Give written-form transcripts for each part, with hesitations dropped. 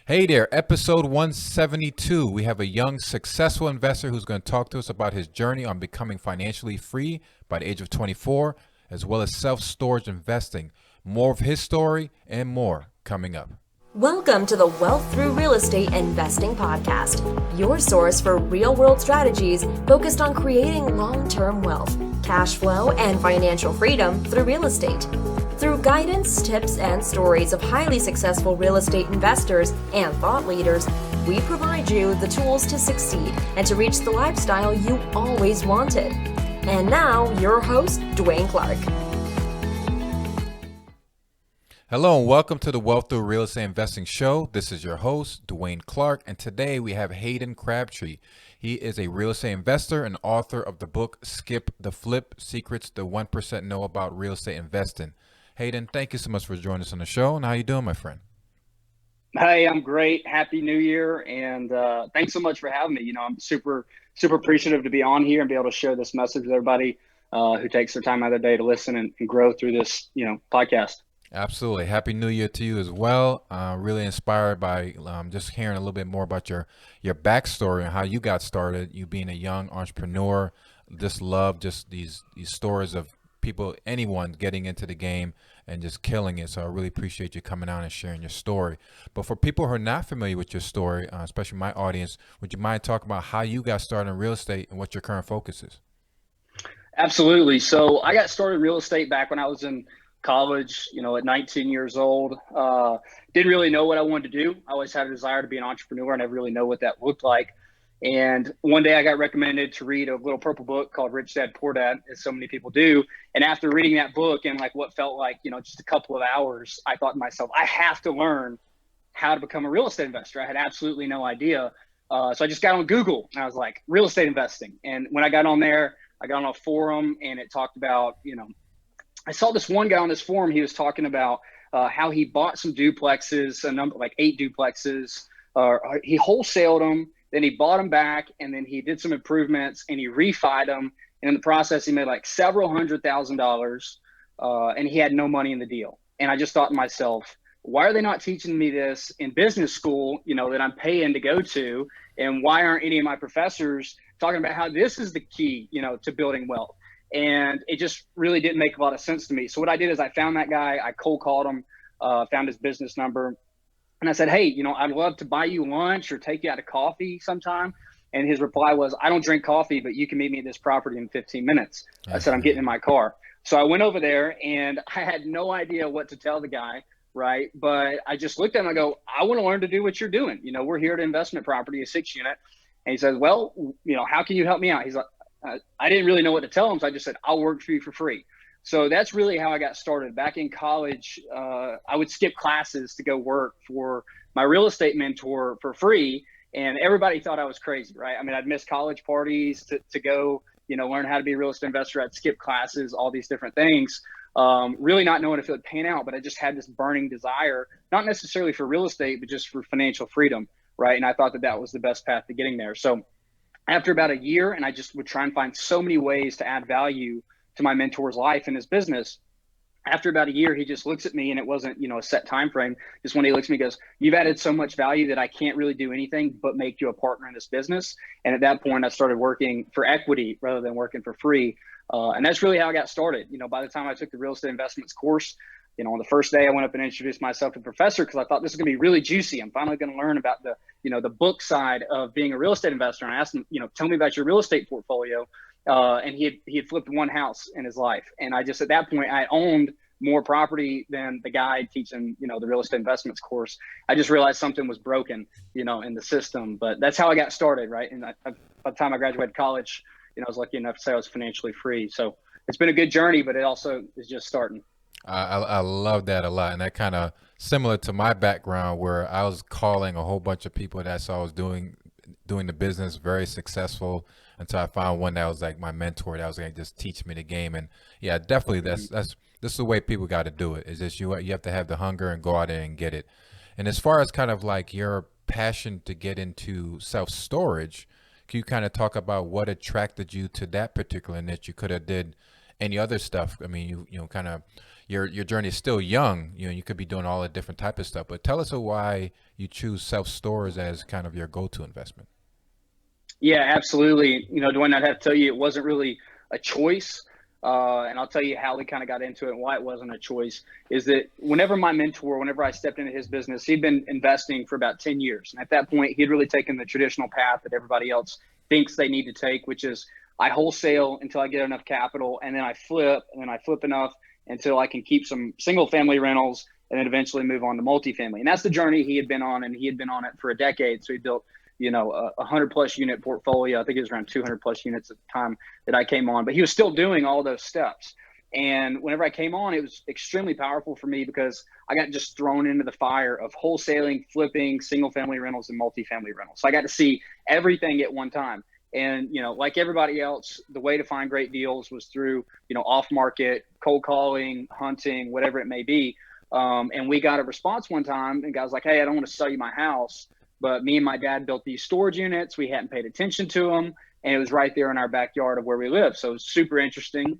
Hey there, episode 172. We have a young, successful investor who's going to talk to us about his journey on becoming financially free by the age of 24, as well as self-storage investing. More of his story and more coming up. Welcome to the Wealth Through Real Estate Investing Podcast, your source for real-world strategies focused on creating long-term wealth, cash flow, and financial freedom through real estate. Through guidance, tips, and stories of highly successful real estate investors and thought leaders, we provide you the tools to succeed and to reach the lifestyle you always wanted. And now, your host, Dwaine Clarke. Hello and welcome to the Wealth Through Real Estate Investing Show. This is your host, Dwaine Clarke, and today we have Hayden Crabtree. He is a real estate investor and author of the book, Skip the Flip, Secrets the 1% Know About Real Estate Investing. Hayden, thank you so much for joining us on the show. And how you doing, my friend? Hey, I'm great. Happy New Year. And thanks so much for having me. I'm super appreciative to be on here and be able to share this message with everybody who takes their time out of their day to listen and grow through this, podcast. Absolutely. Happy New Year to you as well. Really inspired by just hearing a little bit more about your backstory and how you got started. You being a young entrepreneur, just love just these stories of people, anyone getting into the game and just killing it. So I really appreciate you coming out and sharing your story. But for people who are not familiar with your story, especially my audience, would you mind talking about how you got started in real estate and what your current focus is? Absolutely. So I got started in real estate back when I was in college, at 19 years old. Didn't really know what I wanted to do. I always had a desire to be an entrepreneur. I never really know what that looked like. And one day I got recommended to read a little purple book called Rich Dad, Poor Dad, as so many people do. And after reading that book in like what felt like, just a couple of hours, I thought to myself, I have to learn how to become a real estate investor. I had absolutely no idea. So I just got on Google and I was like, real estate investing. And when I got on there, I got on a forum and it talked about, I saw this one guy on this forum. He was talking about how he bought some duplexes, a number like 8 duplexes. He wholesaled them. Then he bought them back, and then he did some improvements, and he refied them. And in the process, he made like several $100,000, and he had no money in the deal. And I just thought to myself, why are they not teaching me this in business school, that I'm paying to go to? And why aren't any of my professors talking about how this is the key, to building wealth? And it just really didn't make a lot of sense to me. So what I did is I found that guy, I cold called him, found his business number. And I said, hey, I'd love to buy you lunch or take you out to coffee sometime. And his reply was, I don't drink coffee, but you can meet me at this property in 15 minutes. I said, I'm getting in my car. So I went over there and I had no idea what to tell the guy, right? But I just looked at him and I go, I want to learn to do what you're doing. We're here at investment property, a 6-unit. And he says, well, how can you help me out? He's like, I didn't really know what to tell him. So I just said, I'll work for you for free. So that's really how I got started. Back in college, I would skip classes to go work for my real estate mentor for free. And everybody thought I was crazy, right? I mean, I'd miss college parties to go, learn how to be a real estate investor. I'd skip classes, all these different things, really not knowing if it would pan out. But I just had this burning desire, not necessarily for real estate, but just for financial freedom, right? And I thought that was the best path to getting there. So after about a year, and I just would try and find so many ways to add value to my mentor's life and his business. After about a year, he just looks at me, and it wasn't, a set time frame. Just when he looks at me, he goes, you've added so much value that I can't really do anything but make you a partner in this business. And at that point, I started working for equity rather than working for free. And that's really how I got started. By the time I took the real estate investments course, on the first day, I went up and introduced myself to the professor because I thought this is going to be really juicy. I'm finally going to learn about the book side of being a real estate investor. And I asked him, tell me about your real estate portfolio. And he had flipped one house in his life. And I just, at that point, I owned more property than the guy teaching, the real estate investments course. I just realized something was broken, in the system. But that's how I got started, right? And by the time I graduated college, I was lucky enough to say I was financially free. So it's been a good journey, but it also is just starting. I love that a lot. And that kind of similar to my background where I was calling a whole bunch of people that I saw was doing the business, very successful, until I found one that was like my mentor that was going to just teach me the game. And yeah, definitely this is the way people got to do it. Is just you have to have the hunger and go out there and get it. And as far as kind of like your passion to get into self-storage, can you kind of talk about what attracted you to that particular niche? You could have did any other stuff. I mean, you know, kind of your journey is still young. You know, you could be doing all the different type of stuff. But tell us why you choose self-storage as kind of your go-to investment. Yeah, absolutely. You know, Dwayne, I'd have to tell you, it wasn't really a choice. And I'll tell you how we kind of got into it and why it wasn't a choice is that whenever I stepped into his business, he'd been investing for about 10 years. And at that point, he'd really taken the traditional path that everybody else thinks they need to take, which is I wholesale until I get enough capital, and then I flip, and then I flip enough until I can keep some single family rentals and then eventually move on to multifamily. And that's the journey he had been on, and he had been on it for a decade. So he built, you know, a 100 plus unit portfolio. I think it was around 200 plus units at the time that I came on, but he was still doing all those steps. And whenever I came on, it was extremely powerful for me because I got just thrown into the fire of wholesaling, flipping, single family rentals, and multifamily rentals. So I got to see everything at one time. And, you know, like everybody else, the way to find great deals was through, you know, off market, cold calling, hunting, whatever it may be. And we got a response one time, and guys like, hey, I don't want to sell you my house, but me and my dad built these storage units. We hadn't paid attention to them, and it was right there in our backyard of where we live. So it was super interesting.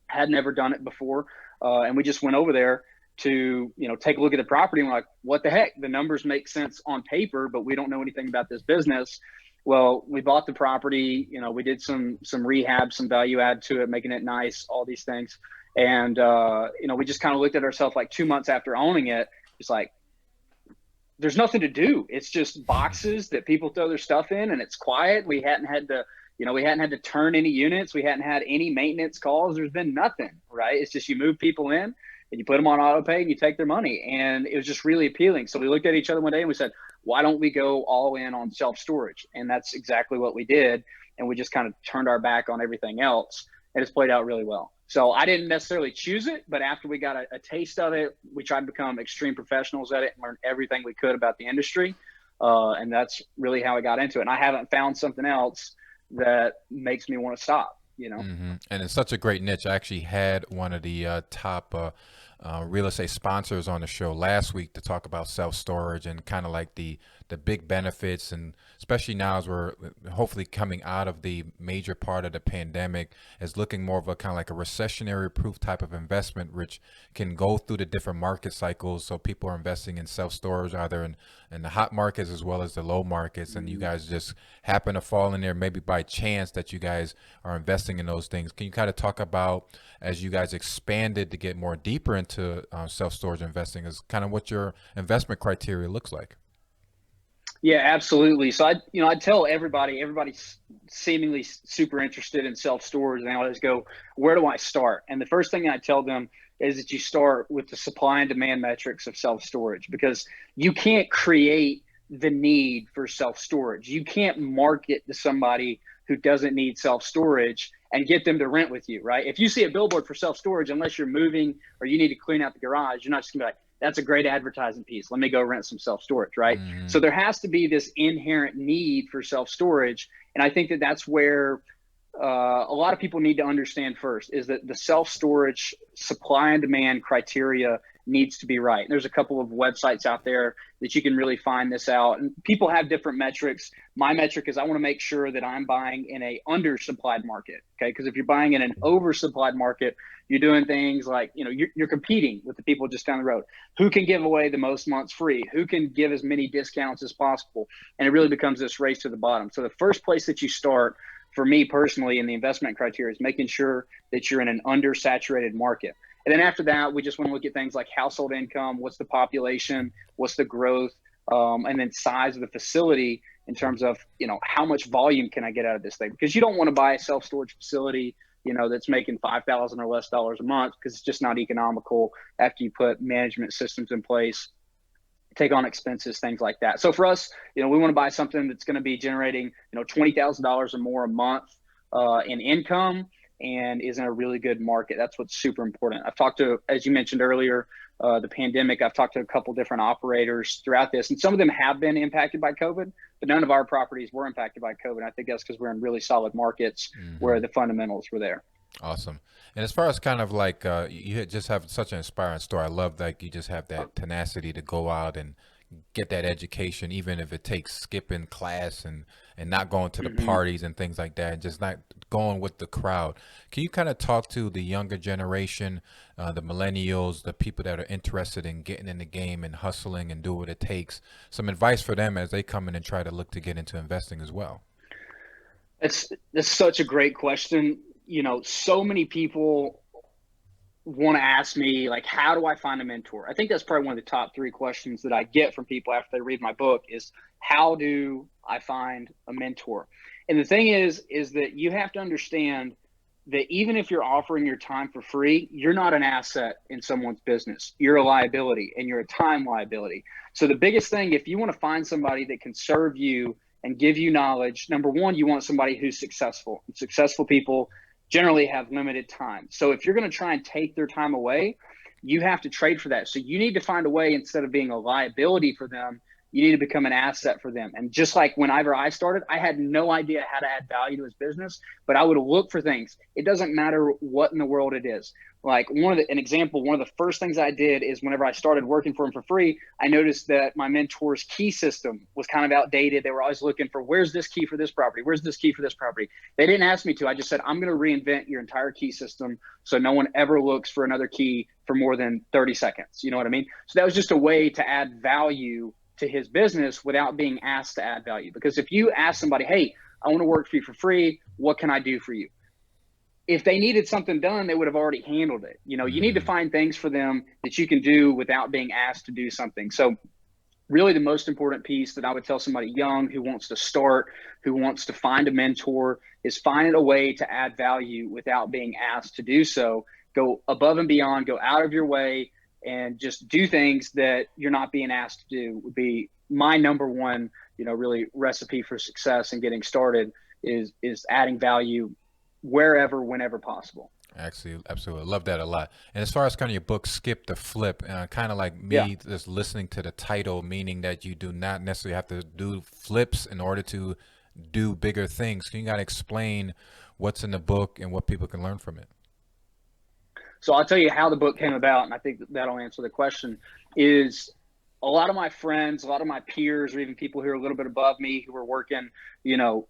Had never done it before. And we just went over there to, you know, take a look at the property, and we're like, what the heck? The numbers make sense on paper, but we don't know anything about this business. Well, we bought the property, you know, we did some rehab, some value add to it, making it nice, all these things. And, you know, we just kind of looked at ourselves like 2 months after owning it. It's like, there's nothing to do. It's just boxes that people throw their stuff in, and it's quiet. We hadn't had to turn any units. We hadn't had any maintenance calls. There's been nothing, right? It's just you move people in and you put them on auto pay and you take their money. And it was just really appealing. So we looked at each other one day and we said, why don't we go all in on self-storage? And that's exactly what we did. And we just kind of turned our back on everything else, and it's played out really well. So I didn't necessarily choose it, but after we got a taste of it, we tried to become extreme professionals at it and learn everything we could about the industry. And that's really how I got into it. And I haven't found something else that makes me want to stop, you know? Mm-hmm. And it's such a great niche. I actually had one of the top real estate sponsors on the show last week to talk about self-storage and kind of like the big benefits, and especially now as we're hopefully coming out of the major part of the pandemic, is looking more of a kind of like a recessionary proof type of investment, which can go through the different market cycles. So people are investing in self-storage either in the hot markets as well as the low markets, and you guys just happen to fall in there maybe by chance that you guys are investing in those things. Can you kind of talk about, as you guys expanded to get more deeper into self-storage investing, is kind of what your investment criteria looks like? Yeah, absolutely. So I tell everybody's seemingly super interested in self-storage, and they always go, where do I start? And the first thing I tell them is that you start with the supply and demand metrics of self-storage, because you can't create the need for self-storage. You can't market to somebody who doesn't need self-storage and get them to rent with you, right? If you see a billboard for self-storage, unless you're moving or you need to clean out the garage, you're not just gonna be like, that's a great advertising piece, let me go rent some self-storage, right? Mm-hmm. So there has to be this inherent need for self-storage. And I think that that's where a lot of people need to understand first, is that the self-storage supply and demand criteria needs to be right. There's a couple of websites out there that you can really find this out, and people have different metrics. My metric is I want to make sure that I'm buying in a undersupplied market, okay? Because if you're buying in an oversupplied market, you're doing things like, you know, you're competing with the people just down the road. Who can give away the most months free? Who can give as many discounts as possible? And it really becomes this race to the bottom. So the first place that you start, for me personally, in the investment criteria, is making sure that you're in an undersaturated market. And then after that, we just want to look at things like household income, what's the population, what's the growth, and then size of the facility in terms of, you know, how much volume can I get out of this thing? Because you don't want to buy a self-storage facility, you know, that's making $5,000 or less a month, because it's just not economical after you put management systems in place, take on expenses, things like that. So for us, you know, we want to buy something that's going to be generating, you know, $20,000 or more a month in income, and is in a really good market. That's what's super important. I've talked to, as you mentioned earlier, the pandemic, I've talked to a couple different operators throughout this, and some of them have been impacted by COVID, but none of our properties were impacted by COVID. I think that's because we're in really solid markets where the fundamentals were there. Awesome. And as far as kind of like, you just have such an inspiring story. I love that you just have that tenacity to go out and get that education, even if it takes skipping class and not going to the Hmm. parties and things like that, and just not going with the crowd. Can you kind of talk to the younger generation, the millennials, the people that are interested in getting in the game and hustling and do what it takes? Some advice for them as they come in and try to look to get into investing as well. That's such a great question. So many people want to ask me, like, how do I find a mentor? I think that's probably one of the top three questions that I get from people after they read my book is, how do I find a mentor? And the thing is that you have to understand that even if you're offering your time for free, you're not an asset in someone's business. You're a liability, and you're a time liability. So the biggest thing, if you want to find somebody that can serve you and give you knowledge, number one, you want somebody who's successful. And successful people generally have limited time. So if you're going to try and take their time away, you have to trade for that. So you need to find a way, instead of being a liability for them, you need to become an asset for them. And just like whenever I started, I had no idea how to add value to his business, but I would look for things. It doesn't matter what in the world it is. Like one of the first things I did is, whenever I started working for him for free, I noticed that my mentor's key system was kind of outdated. They were always looking for, where's this key for this property? Where's this key for this property? They didn't ask me to. I just said, I'm going to reinvent your entire key system so no one ever looks for another key for more than 30 seconds. You know what I mean? So that was just a way to add value to his business without being asked to add value. Because if you ask somebody, hey, I want to work for you for free, what can I do for you? If they needed something done, they would have already handled it. You need to find things for them that you can do without being asked to do something. So really the most important piece that I would tell somebody young who wants to start, who wants to find a mentor, is find a way to add value without being asked to do so. Go above and beyond, go out of your way, and just do things that you're not being asked to do would be my number one, really recipe for success and getting started is adding value wherever, whenever possible. Actually, absolutely. Love that a lot. And as far as kind of your book, Skip the Flip, kind of like Yeah. me just listening to the title, meaning that you do not necessarily have to do flips in order to do bigger things. Can you kind of explain what's in the book and what people can learn from it? So I'll tell you how the book came about, and I think that'll answer the question. Is a lot of my friends, a lot of my peers, or even people who are a little bit above me who are working,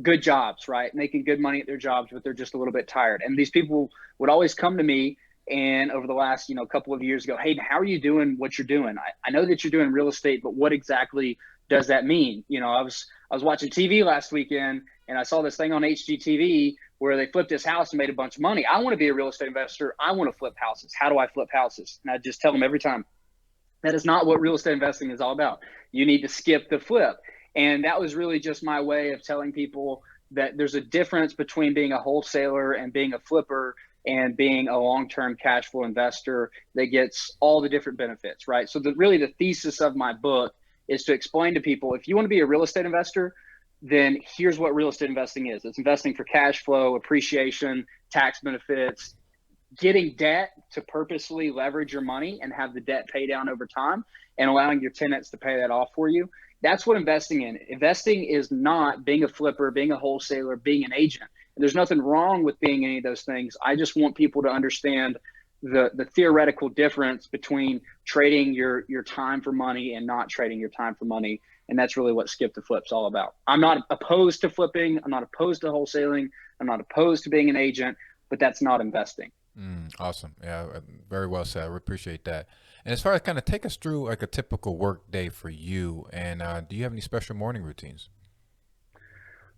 good jobs, right? Making good money at their jobs, but they're just a little bit tired. And these people would always come to me, and over the last, couple of years go, hey, how are you doing what you're doing? I know that you're doing real estate, but what exactly does that mean? I was watching TV last weekend, and I saw this thing on HGTV where they flipped this house and made a bunch of money. I want to be a real estate investor. I want to flip houses. How do I flip houses? And I just tell them every time, that is not what real estate investing is all about. You need to skip the flip. And that was really just my way of telling people that there's a difference between being a wholesaler and being a flipper and being a long-term cash flow investor that gets all the different benefits, right? So really the thesis of my book is to explain to people, if you want to be a real estate investor, then here's what real estate investing is. It's investing for cash flow, appreciation, tax benefits, getting debt to purposely leverage your money and have the debt pay down over time, and allowing your tenants to pay that off for you. That's what investing in. Investing is not being a flipper, being a wholesaler, being an agent. And there's nothing wrong with being any of those things. I just want people to understand the theoretical difference between trading your time for money and not trading your time for money. And that's really what Skip the Flip's all about. I'm not opposed to flipping. I'm not opposed to wholesaling. I'm not opposed to being an agent, but that's not investing. Awesome. Yeah, very well said. I appreciate that. And as far as kind of take us through like a typical work day for you, and do you have any special morning routines?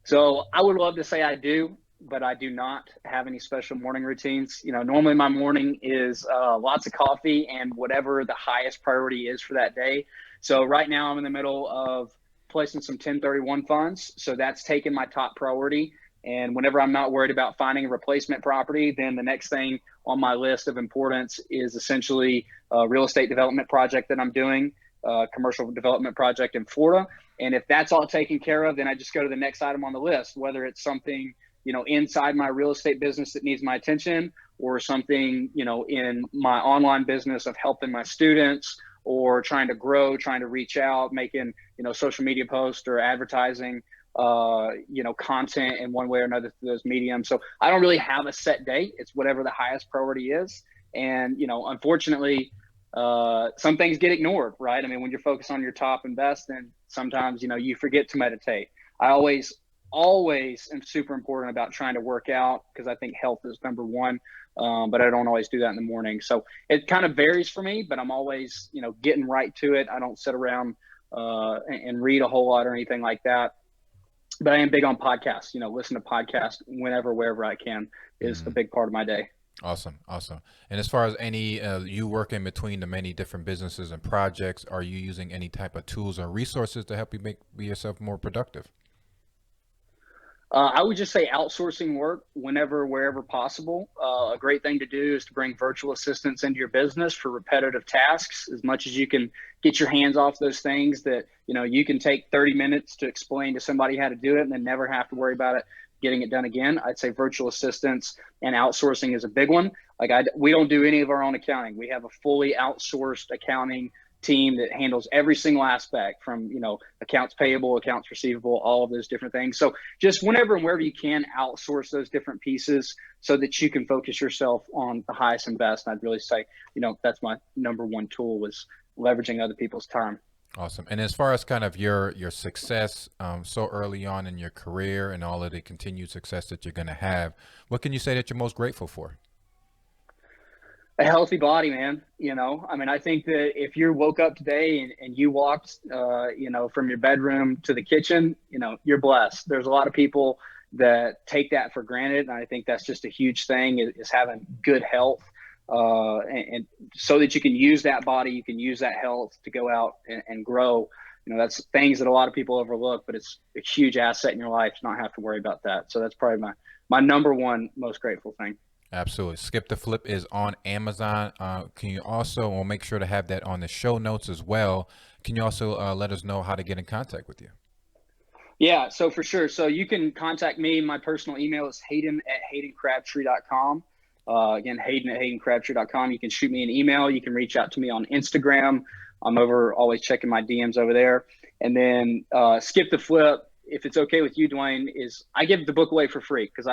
So I would love to say I do, but I do not have any special morning routines. Normally my morning is lots of coffee and whatever the highest priority is for that day. So right now I'm in the middle of placing some 1031 funds. So that's taken my top priority. And whenever I'm not worried about finding a replacement property, then the next thing on my list of importance is essentially a real estate development project that I'm doing, a commercial development project in Florida. And if that's all taken care of, then I just go to the next item on the list, whether it's something, inside my real estate business that needs my attention, or something, in my online business of helping my students, or trying to grow, trying to reach out, making, social media posts or advertising, content in one way or another through those mediums. So I don't really have a set date. It's whatever the highest priority is. And, unfortunately, some things get ignored, right? I mean, when you're focused on your top investing, sometimes, you forget to meditate. I always am super important about trying to work out because I think health is number one. But I don't always do that in the morning. So it kind of varies for me, but I'm always, getting right to it. I don't sit around and read a whole lot or anything like that. But I am big on podcasts, listen to podcasts whenever, wherever I can is a big part of my day. Awesome. And as far as any, you work in between the many different businesses and projects, are you using any type of tools or resources to help you be yourself more productive? I would just say outsourcing work wherever possible. A great thing to do is to bring virtual assistants into your business for repetitive tasks. As much as you can get your hands off those things that, you can take 30 minutes to explain to somebody how to do it and then never have to worry about it getting it done again. I'd say virtual assistants and outsourcing is a big one. We don't do any of our own accounting. We have a fully outsourced accounting team that handles every single aspect from, accounts payable, accounts receivable, all of those different things. So just whenever and wherever you can outsource those different pieces so that you can focus yourself on the highest and best. And I'd really say, that's my number one tool was leveraging other people's time. Awesome. And as far as kind of your success so early on in your career and all of the continued success that you're going to have, what can you say that you're most grateful for? A healthy body, man. I think that if you woke up today and you walked, from your bedroom to the kitchen, you're blessed. There's a lot of people that take that for granted. And I think that's just a huge thing is having good health. And so that you can use that body, you can use that health to go out and grow. That's things that a lot of people overlook, but it's a huge asset in your life to not have to worry about that. So that's probably my number one most grateful thing. Absolutely. Skip the Flip is on Amazon. Can you also, we'll make sure to have that on the show notes as well. Can you also let us know how to get in contact with you? Yeah, so for sure. So you can contact me. My personal email is hayden@haydencrabtree.com. Again, hayden@haydencrabtree.com. You can shoot me an email. You can reach out to me on Instagram. I'm always checking my DMs over there. And then Skip the Flip, if it's okay with you, Dwaine, is I give the book away for free because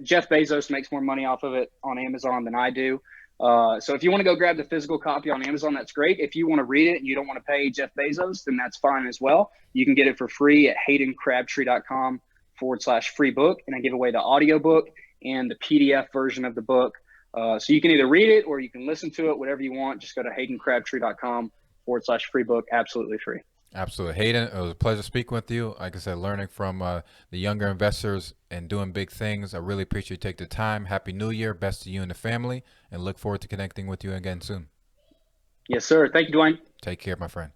Jeff Bezos makes more money off of it on Amazon than I do. So if you want to go grab the physical copy on Amazon, that's great. If you want to read it and you don't want to pay Jeff Bezos, then that's fine as well. You can get it for free at haydencrabtree.com/free book. And I give away the audiobook and the PDF version of the book. So you can either read it or you can listen to it, whatever you want. Just go to haydencrabtree.com/free book. Absolutely free. Absolutely. Hayden, it was a pleasure speaking with you. Like I said, learning from the younger investors and doing big things. I really appreciate you taking the time. Happy New Year. Best to you and the family, and look forward to connecting with you again soon. Yes, sir. Thank you, Dwaine. Take care, my friend.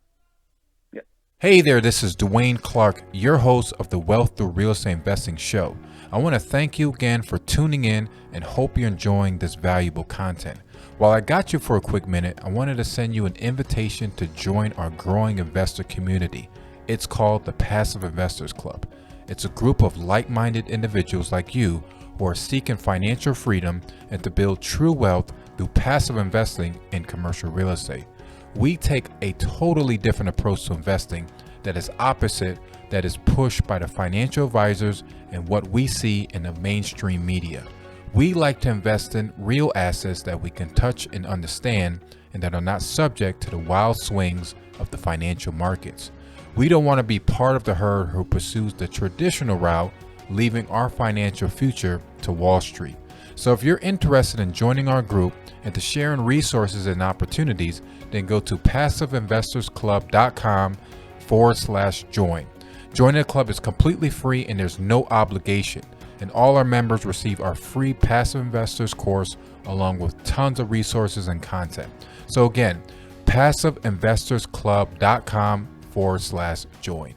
Yeah. Hey there, this is Dwaine Clarke, your host of the Wealth Through Real Estate Investing show. I want to thank you again for tuning in and hope you're enjoying this valuable content. While I got you for a quick minute, I wanted to send you an invitation to join our growing investor community. It's called the Passive Investors Club. It's a group of like-minded individuals like you who are seeking financial freedom and to build true wealth through passive investing in commercial real estate. We take a totally different approach to investing that is opposite, that is pushed by the financial advisors and what we see in the mainstream media. We like to invest in real assets that we can touch and understand and that are not subject to the wild swings of the financial markets. We don't want to be part of the herd who pursues the traditional route, leaving our financial future to Wall Street. So if you're interested in joining our group and to sharing resources and opportunities, then go to passiveinvestorsclub.com/join. Joining the club is completely free and there's no obligation. And all our members receive our free Passive Investors course along with tons of resources and content. So again, passiveinvestorsclub.com/join.